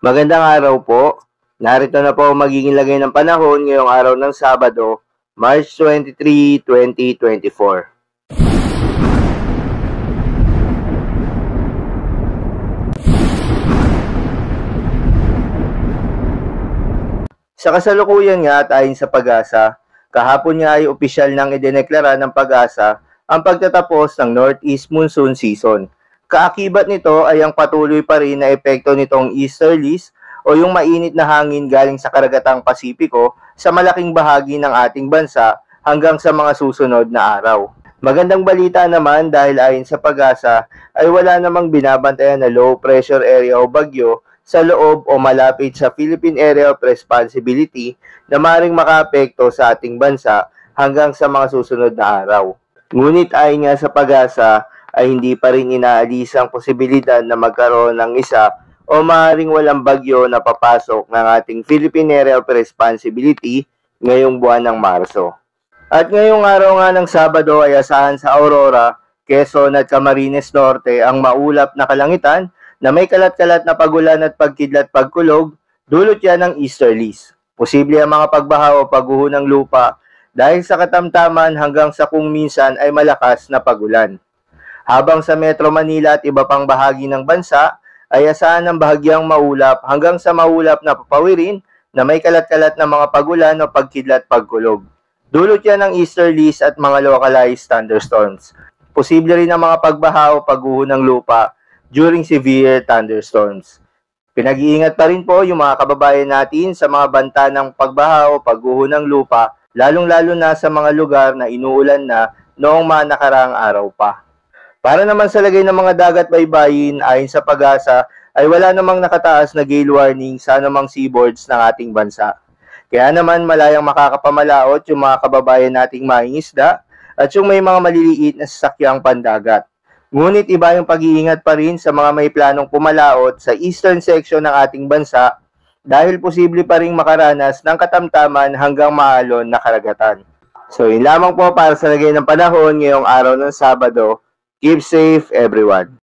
Magandang araw po. Narito na po ang magiging lagay ng panahon ngayong araw ng Sabado, March 23, 2024. Sa kasalukuyan nga at ayon sa Pag-asa, kahapon nga ay opisyal nang idineklara ng Pag-asa ang pagtatapos ng Northeast Monsoon Season. Kaakibat nito ay ang patuloy pa rin na epekto nitong easterlies o yung mainit na hangin galing sa karagatang Pasipiko sa malaking bahagi ng ating bansa hanggang sa mga susunod na araw. Magandang balita naman dahil ayon sa Pag-asa ay wala namang binabantayan na low pressure area o bagyo sa loob o malapit sa Philippine Area of Responsibility na maring makaapekto sa ating bansa hanggang sa mga susunod na araw. Ngunit ayon nga sa Pag-asa ay hindi pa rin inaalis ang posibilidad na magkaroon ng isa o maaaring walang bagyo na papasok ng ating Philippine Area of Responsibility ngayong buwan ng Marso. At ngayong araw nga ng Sabado ay asahan sa Aurora, Quezon at Camarines Norte ang maulap na kalangitan na may kalat-kalat na pagulan at pagkidlat-pagkulog, dulot yan ng easterlies. Posible ang mga pagbaha o pagguho ng lupa dahil sa katamtaman hanggang sa kung minsan ay malakas na pagulan. Habang sa Metro Manila at iba pang bahagi ng bansa ay asahan ng bahagyang maulap hanggang sa maulap na papawirin na may kalat-kalat na mga pagulan o pagkidlat-pagkulog. Dulot yan ng easterlies at mga localized thunderstorms. Posible rin ang mga pagbaha o pagguho ng lupa during severe thunderstorms. Pinag-iingat pa rin po yung mga kababayan natin sa mga banta ng pagbaha o pagguho ng lupa, lalong-lalo na sa mga lugar na inuulan na noong mga nakaraang araw pa. Para naman sa lagay ng mga dagat baybayin, ayon sa Pag-asa, ay wala namang nakataas na gale warning sa anumang seaboards ng ating bansa. Kaya naman malayang makakapamalaot yung mga kababayan nating mangingisda at yung may mga maliliit na sasakyang pandagat. Ngunit iba yung pag-iingat pa rin sa mga may planong pumalaot sa eastern section ng ating bansa dahil posible pa rin makaranas ng katamtaman hanggang maalon na karagatan. So yun lamang po para sa lagay ng panahon ngayong araw ng Sabado. Keep safe everyone.